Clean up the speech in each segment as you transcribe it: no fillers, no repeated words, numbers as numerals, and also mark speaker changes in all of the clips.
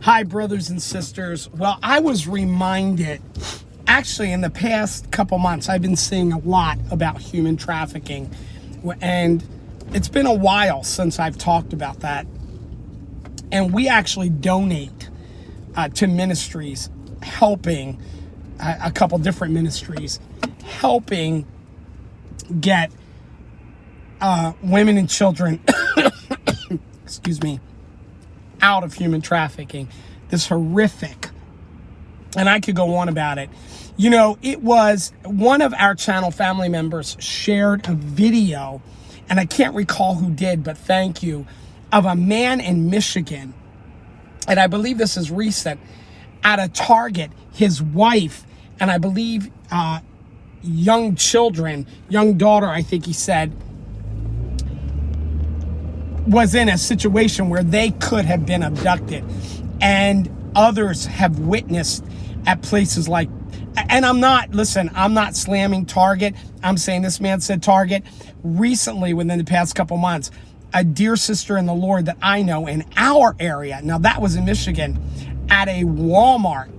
Speaker 1: Hi, brothers and sisters. Well, I was reminded, actually, in the past couple months, I've been seeing a lot about human trafficking. And it's been a while since I've talked about that. And we actually donate to ministries, helping a couple different ministries, helping get women and children, excuse me, out of human trafficking. This horrific, and I could go on about it. You know, it was one of our channel family members shared a video, and I can't recall who did, but thank you, of a man in Michigan, and I believe this is recent, at a Target, his wife, and I believe young children, young daughter, I think he said, was in a situation where they could have been abducted. And others have witnessed at places like, and I'm not slamming Target. I'm saying this man said Target. Recently, within the past couple months, a dear sister in the Lord that I know in our area, now that was in Michigan, at a Walmart,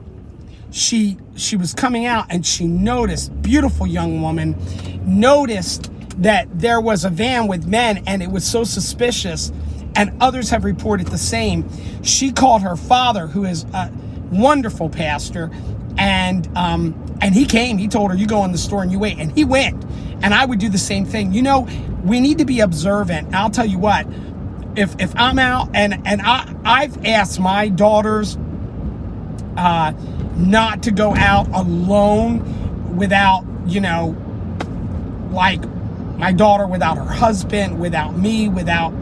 Speaker 1: she was coming out and she noticed, beautiful young woman, noticed that there was a van with men and it was so suspicious, and others have reported the same. She called her father, who is a wonderful pastor, and he came. He told her, you go in the store and you wait, and he went. And I would do the same thing. You know, we need to be observant. I'll tell you what, if I'm out, and I've asked my daughters not to go out alone without, you know, like my daughter without her husband, without me, without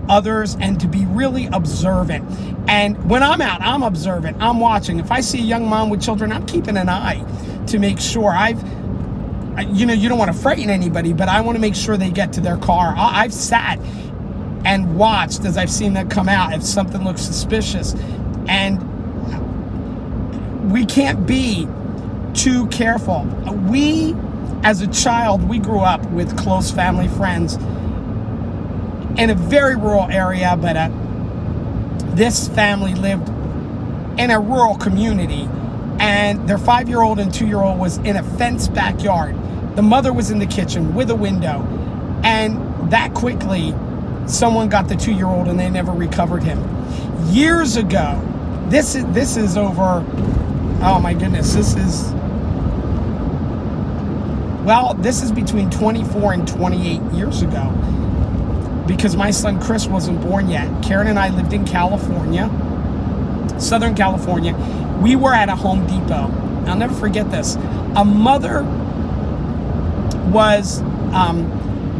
Speaker 1: others, and to be really observant. And when I'm out, I'm observant, I'm watching. If I see a young mom with children, I'm keeping an eye to make sure you know, you don't want to frighten anybody, but I want to make sure they get to their car. I've sat and watched as I've seen them come out if something looks suspicious. And we can't be too careful. We, as a child, we grew up with close family friends in a very rural area, but this family lived in a rural community, and their 5-year-old and 2-year-old was in a fenced backyard. The mother was in the kitchen with a window, and that quickly someone got the 2-year-old and they never recovered him. Years ago, this is over, oh my goodness, this is between 24 and 28 years ago, because my son Chris wasn't born yet. Karen and I lived in California, Southern California. We were at a Home Depot. I'll never forget this. A mother was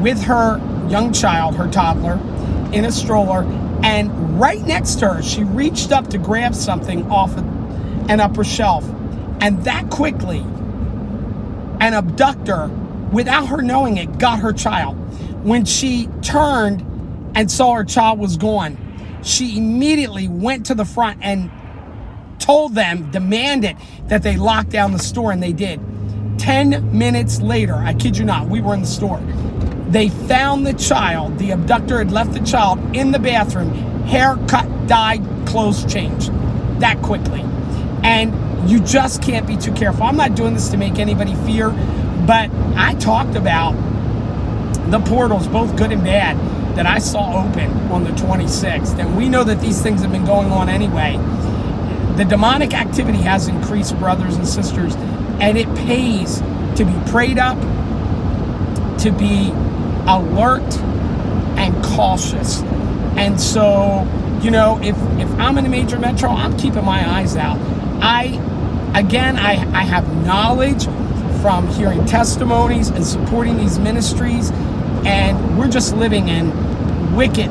Speaker 1: with her young child, her toddler, in a stroller, and right next to her, she reached up to grab something off an upper shelf, and that quickly, an abductor, without her knowing it, got her child. When she turned and saw her child was gone, she immediately went to the front and told them, demanded that they lock down the store, and they did. 10 minutes later, I kid you not, we were in the store. They found the child. The abductor had left the child in the bathroom, haircut, dyed, clothes changed, that quickly. And you just can't be too careful. I'm not doing this to make anybody fear, but I talked about the portals, both good and bad, that I saw open on the 26th. And we know that these things have been going on anyway. The demonic activity has increased, brothers and sisters, and it pays to be prayed up, to be alert and cautious. And so, you know, if I'm in a major metro, I'm keeping my eyes out. I have knowledge from hearing testimonies and supporting these ministries, and we're just living in wicked,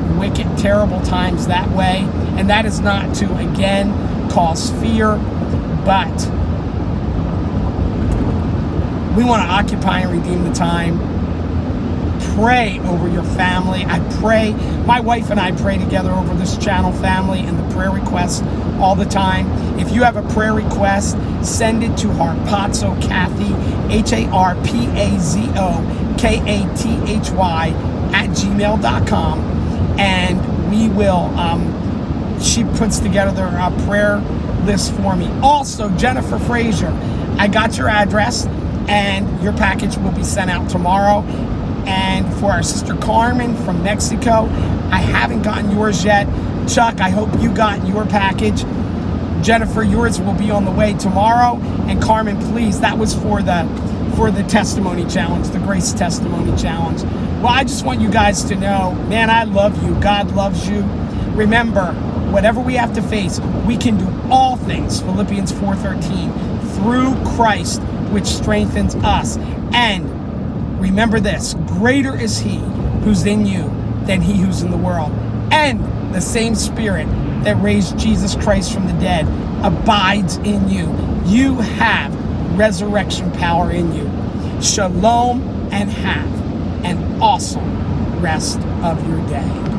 Speaker 1: terrible times that way. And that is not to, again, cause fear, but we want to occupy and redeem the time. Pray over your family. I pray, my wife and I pray together over this channel family and the prayer requests all the time. If you have a prayer request, send it to Harpazzo Kathy, HARPAZOKATHY @gmail.com, and we will she puts together a prayer list for me. Also, Jennifer Frazier, I got your address, and your package will be sent out tomorrow. And for our sister Carmen from Mexico, I haven't gotten yours yet. Chuck, I hope you got your package. Jennifer, yours will be on the way tomorrow. And Carmen, please, that was for the testimony challenge, the grace testimony challenge. Well, I just want you guys to know, man, I love you. God loves you. Remember, whatever we have to face, we can do all things, Philippians 4:13, through Christ, which strengthens us. And remember this, greater is he who's in you than he who's in the world. And the same Spirit that raised Jesus Christ from the dead abides in you. You have resurrection power in you. Shalom, and have an awesome rest of your day.